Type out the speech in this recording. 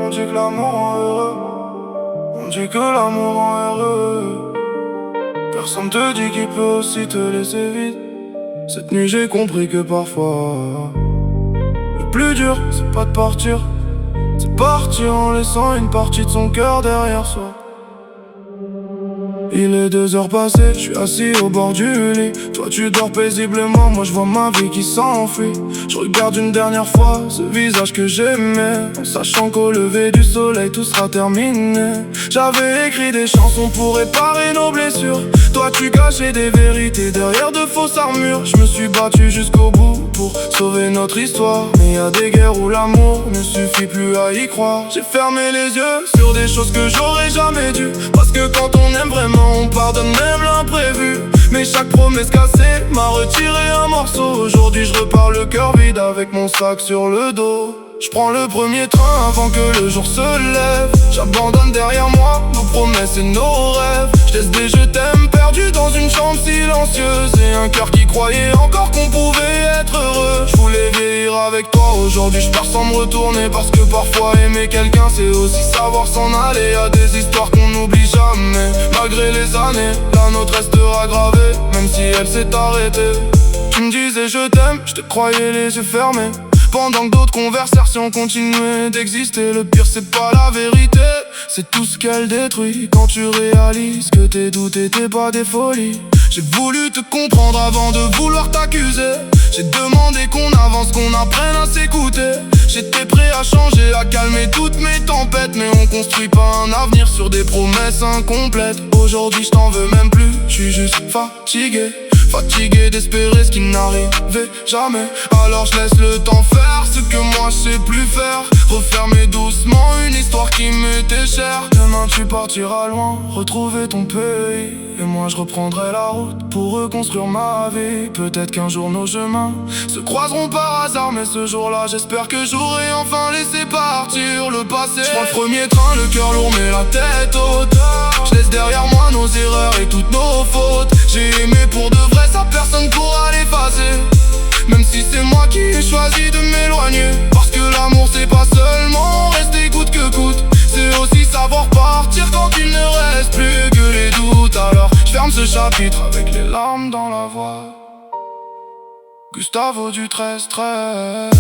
On dit que l'amour rend heureux. On dit que l'amour rend heureux. Personne te dit qu'il peut aussi te laisser vide. Cette nuit j'ai compris que parfois le plus dur c'est pas de partir, c'est partir en laissant une partie de son cœur derrière soi. Il est 2 heures passées, je suis assis au bord du lit. Toi tu dors paisiblement, moi je vois ma vie qui s'enfuit. Je regarde une dernière fois ce visage que j'aimais, en sachant qu'au lever du soleil tout sera terminé. J'avais écrit des chansons pour réparer nos blessures. Toi tu cachais des vérités derrière de fausses armures. Je me suis battu jusqu'au bout pour sauver notre histoire. Mais y a des guerres où l'amour ne suffit plus à y croire. J'ai fermé les yeux sur des choses que j'aurais jamais dû, parce que quand on aime vraiment on pardonne même l'imprévu. Mais chaque promesse cassée m'a retiré un morceau. Aujourd'hui je repars le cœur vide avec mon sac sur le dos. Je prends le premier train avant que le jour se lève. J'abandonne derrière moi nos promesses et nos rêves. Je laisse des je t'aime perdus dans une chambre silencieuse, et un cœur qui croyait encore qu'on pouvait être heureux. Je voulais vieillir avec toi, aujourd'hui je pars sans me retourner. Parce que parfois aimer quelqu'un c'est aussi savoir s'en aller. Y'a des histoires qu'on n'oublie jamais. Malgré les années, la nôtre restera gravée, même si elle s'est arrêtée. Tu me disais je t'aime, je te croyais les yeux fermés, pendant que d'autres conversations continuaient d'exister. Le pire c'est pas la vérité, c'est tout ce qu'elle détruit. Quand tu réalises que tes doutes étaient pas des folies. J'ai voulu te comprendre avant de vouloir t'accuser. J'ai demandé qu'on avance, qu'on apprenne à s'écouter. J'étais prêt à changer, à calmer toutes mes tempêtes, mais on construit pas un avenir sur des promesses incomplètes. Aujourd'hui je t'en veux même plus, je suis juste fatigué. Fatigué d'espérer ce qui n'arrivait jamais. Alors je laisse le temps faire ce que moi je sais plus faire. Refermer doucement une histoire qui m'était chère. Demain tu partiras loin, retrouver ton pays, et moi je reprendrai la route pour reconstruire ma vie. Peut-être qu'un jour nos chemins se croiseront par hasard, mais ce jour-là j'espère que j'aurai enfin laissé partir le passé. Je prends le premier train, le cœur lourd mais la tête haute. Je laisse derrière moi nos erreurs et toutes nos fautes. J'ai aimé pour de vrai, ça personne pourra l'effacer. Même si c'est moi qui ai choisi de m'éloigner. Parce que l'amour c'est pas seulement rester coûte que coûte, c'est aussi savoir partir quand il ne reste plus que les doutes. Alors je ferme ce chapitre avec les larmes dans la voix. Gustavo du 13-13.